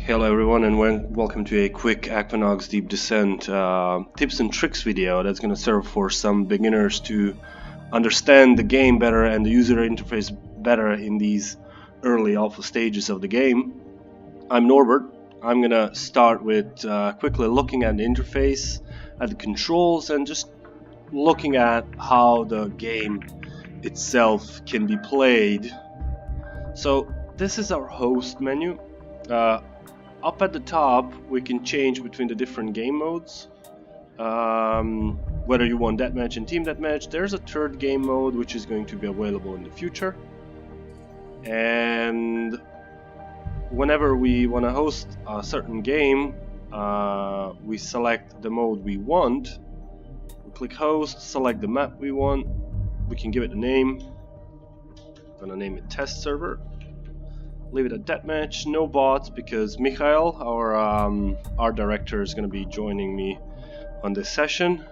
Hello everyone and welcome to a quick Aquanox Deep Descent tips and tricks video that's going to serve for some beginners to understand the game better and the user interface better in these early alpha stages of the game. I'm Norbert. I'm going to start with quickly looking at the interface, at the controls, and just looking at how the game itself can be played. So this is our host menu. Up at the top we can change between the different game modes, whether you want deathmatch and team deathmatch. There's a third game mode which is going to be available in the future, and whenever we want to host a certain game, we select the mode we want, we click host, select the map we want, we can give it a name. I'm gonna name it test server. Leave it at deathmatch, no bots, because Mikhail, our art director, is going to be joining me on this session,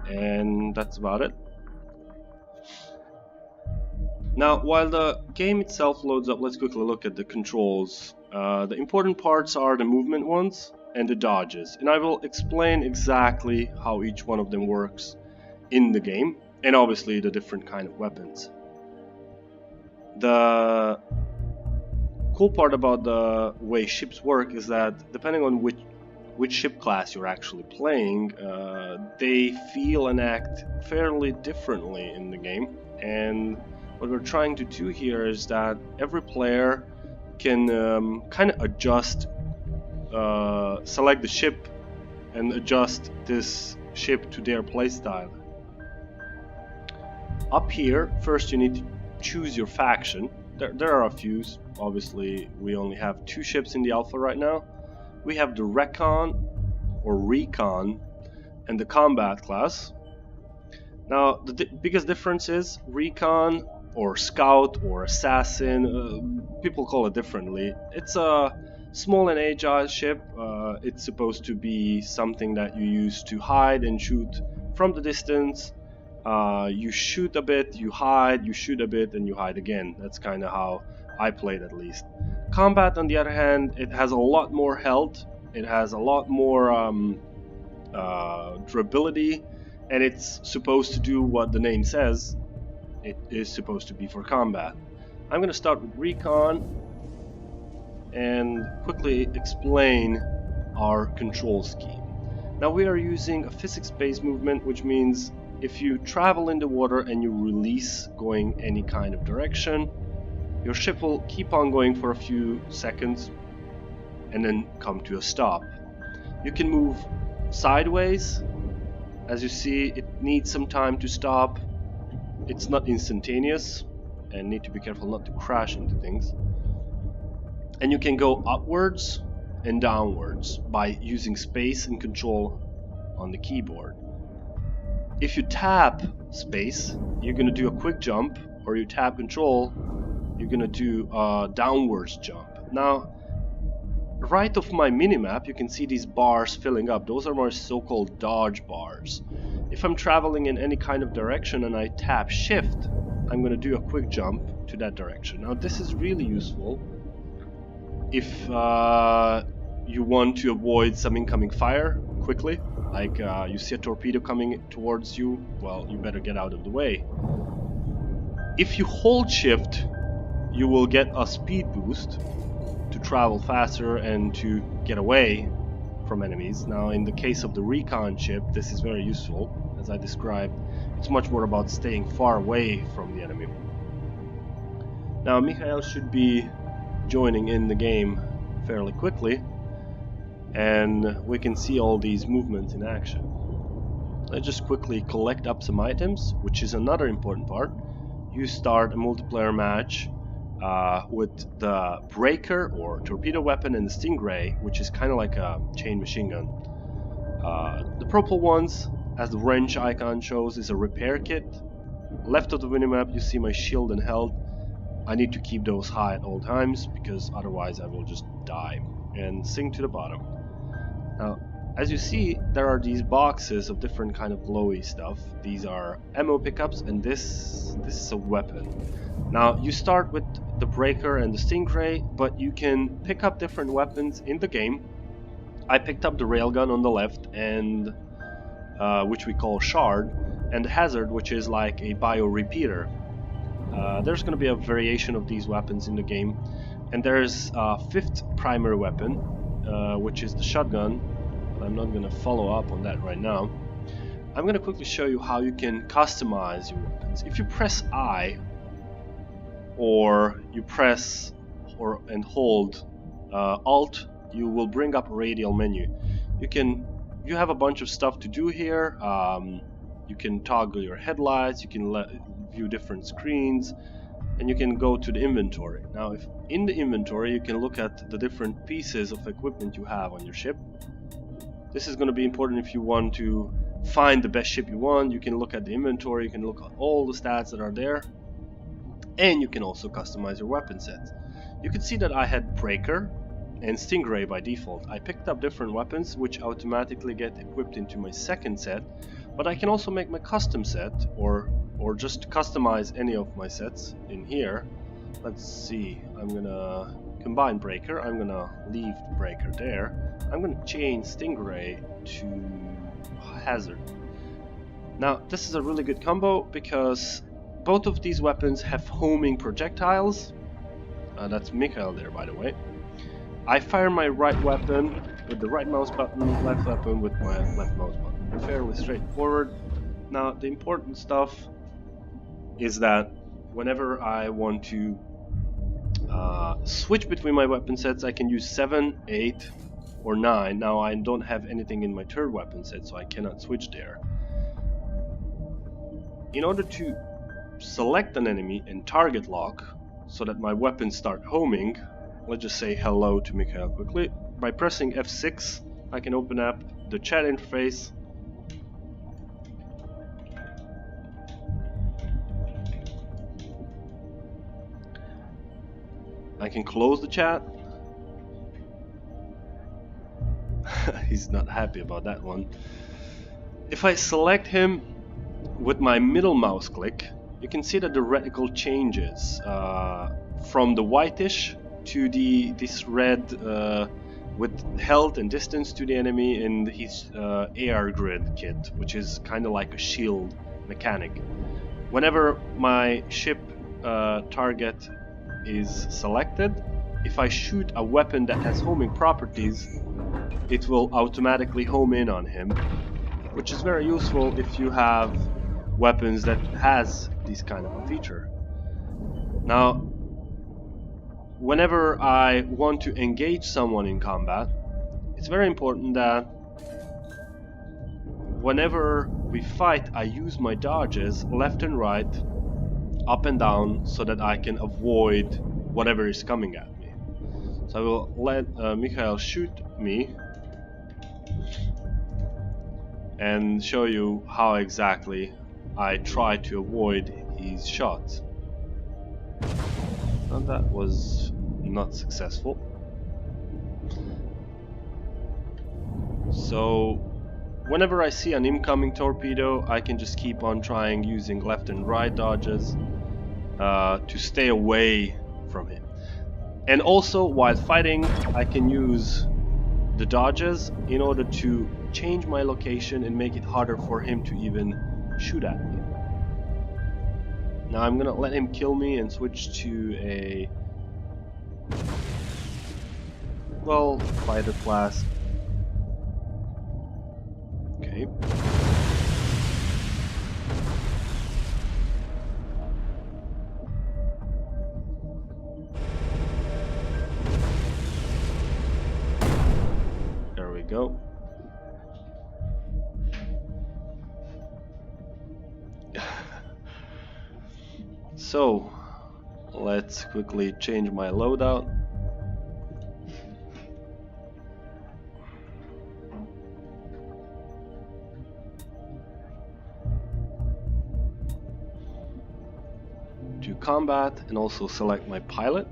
and that's about it. Now, while the game itself loads up, let's quickly look at the controls. The important parts are the movement ones and the dodges, and I will explain exactly how each one of them works in the game, and obviously the different kind of weapons. The cool part about the way ships work is that depending on which ship class you're actually playing, they feel and act fairly differently in the game. And what we're trying to do here is that every player can kind of adjust, select the ship and adjust this ship to their playstyle. Up here, first you need to choose your faction. There are a few. Obviously, we only have 2 ships in the alpha right now. We have the Recon or Recon and the Combat class. Now, the biggest difference is Recon or Scout or Assassin. People call it differently. It's a small and agile ship. It's supposed to be something that you use to hide and shoot from the distance. You shoot a bit, you hide, you shoot a bit, and you hide again. That's kind of how I played, at least. Combat, on the other hand, it has a lot more health, it has a lot more durability, and it's supposed to do what the name says. It is supposed to be for combat. I'm going to start with Recon and quickly explain our control scheme. Now, we are using a physics-based movement, which means if you travel in the water and you release going any kind of direction, your ship will keep on going for a few seconds and then come to a stop. You can move sideways. As you see, it needs some time to stop. It's not instantaneous and need to be careful not to crash into things. And you can go upwards and downwards by using space and control on the keyboard. If you tap space, you're going to do a quick jump, or you tap control, you're going to do a downwards jump. Now, right off my minimap, you can see these bars filling up. Those are my so-called dodge bars. If I'm traveling in any kind of direction and I tap shift, I'm going to do a quick jump to that direction. Now, this is really useful if you want to avoid some incoming fire quickly. Like you see a torpedo coming towards you, well, you better get out of the way. If you hold shift, you will get a speed boost to travel faster and to get away from enemies. Now, in the case of the Recon ship, this is very useful. As I described, it's much more about staying far away from the enemy. Now, Mikhail should be joining in the game fairly quickly, and we can see all these movements in action. Let's just quickly collect up some items, which is another important part. You start a multiplayer match with the Breaker or torpedo weapon and the Stingray, which is kind of like a chain machine gun. The purple ones, as the wrench icon shows, is a repair kit. Left of the minimap you see my shield and health. I need to keep those high at all times because otherwise I will just die and sink to the bottom. Now, As you see, there are these boxes of different kind of glowy stuff. These are ammo pickups, and this is a weapon. Now you start with the breaker and the stingray, but you can pick up different weapons in the game. I picked up the railgun on the left, and which we call shard, and the hazard, which is like a bio repeater. There's going to be a variation of these weapons in the game, and there's a fifth primary weapon, which is the shotgun. I'm not going to follow up on that right now. I'm going to quickly show you how you can customize your weapons. If you press I, or you press and hold Alt, you will bring up a radial menu. You have a bunch of stuff to do here. You can toggle your headlights, you can view different screens, and you can go to the inventory. Now, if in the inventory you can look at the different pieces of equipment you have on your ship. This is going to be important if you want to find the best ship you want. You can look at the inventory, you can look at all the stats that are there, and you can also customize your weapon sets. You can see that I had breaker and stingray by default. I picked up different weapons which automatically get equipped into my second set, but I can also make my custom set or just customize any of my sets in here. Let's see, I'm gonna combine breaker, I'm gonna leave breaker there, I'm gonna change stingray to hazard. Now this is a really good combo because both of these weapons have homing projectiles. That's Mikhail there, by the way. I fire my right weapon with the right mouse button, left weapon with my left mouse button. Fairly straightforward. Now the important stuff is that whenever I want to switch between my weapon sets, I can use 7, 8 or 9. Now I don't have anything in my third weapon set, so I cannot switch there. In order to select an enemy and target lock so that my weapons start homing, let's just say hello to Mikhail quickly. By pressing F6 I can open up the chat interface. I can close the chat. He's not happy about that one. If I select him with my middle mouse click, you can see that the reticle changes from the whitish to this red with health and distance to the enemy in his AR grid kit, which is kind of like a shield mechanic. Whenever my ship target is selected, if I shoot a weapon that has homing properties, it will automatically home in on him, which is very useful if you have weapons that has this kind of a feature. Now, whenever I want to engage someone in combat, it's very important that whenever we fight, I use my dodges left and right, up and down, so that I can avoid whatever is coming at me. So I will let Mikhail shoot me and show you how exactly I try to avoid his shots. And that was not successful. So whenever I see an incoming torpedo, I can just keep on trying using left and right dodges to stay away from him. And also while fighting, I can use the dodges in order to change my location and make it harder for him to even shoot at me. Now I'm gonna let him kill me and switch to a fighter class. Okay. There we go. So let's quickly change my loadout. To combat, and also select my pilot.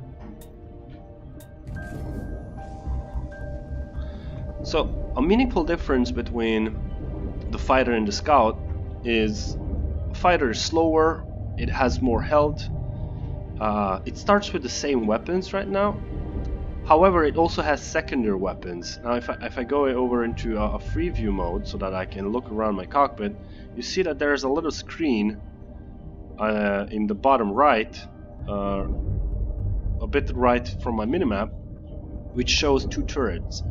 So a meaningful difference between the fighter and the scout is the fighter is slower, it has more health, it starts with the same weapons right now. However, it also has secondary weapons. Now if I go over into a free view mode so that I can look around my cockpit, you see that there's a little screen in the bottom right, a bit right from my minimap, which shows 2 turrets.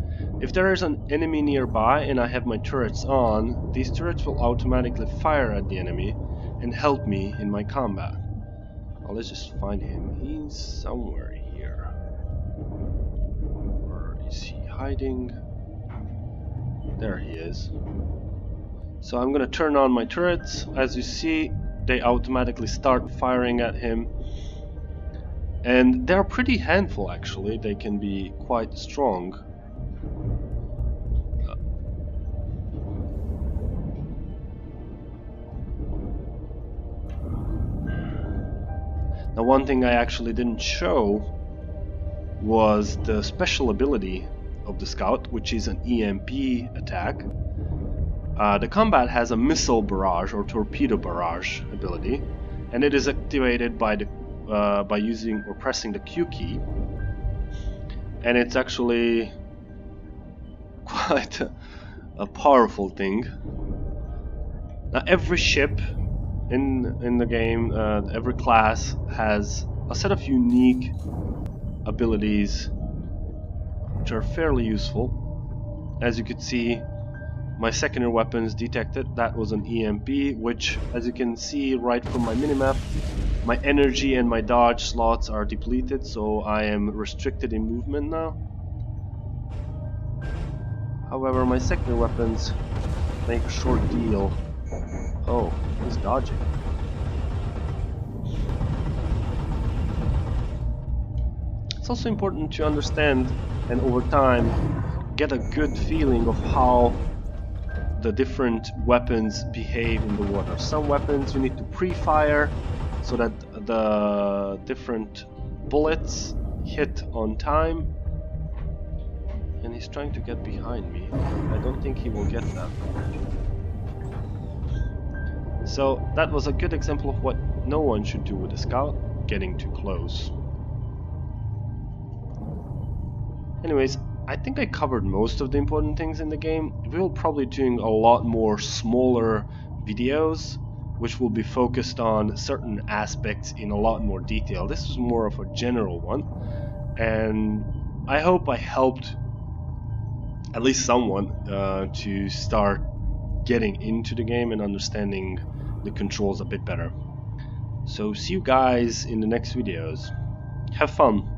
If there is an enemy nearby and I have my turrets on, these turrets will automatically fire at the enemy and help me in my combat. Well, let's just find him. He's somewhere here. Where is he hiding? There he is. So I'm gonna turn on my turrets. As you see, they automatically start firing at him. And they're pretty handful actually, they can be quite strong. Now one thing I actually didn't show was the special ability of the Scout, which is an EMP attack. The combat has a missile barrage or torpedo barrage ability, and it is activated by using or pressing the Q key, and it's actually quite a powerful thing. Now every ship in the game, every class has a set of unique abilities which are fairly useful. As you could see, my secondary weapons detected, that was an EMP, which, as you can see right from my minimap, my energy and my dodge slots are depleted, so I am restricted in movement now. However, my secondary weapons make a short deal. Oh, he's dodging. It's also important to understand and over time get a good feeling of how the different weapons behave in the water. Some weapons you need to pre-fire so that the different bullets hit on time. And he's trying to get behind me. I don't think he will get that. So that was a good example of what no one should do with a Scout, getting too close. Anyways, I think I covered most of the important things in the game. We'll probably doing a lot more smaller videos which will be focused on certain aspects in a lot more detail. This is more of a general one, and I hope I helped at least someone to start getting into the game and understanding the controls a bit better. So see you guys in the next videos. Have fun!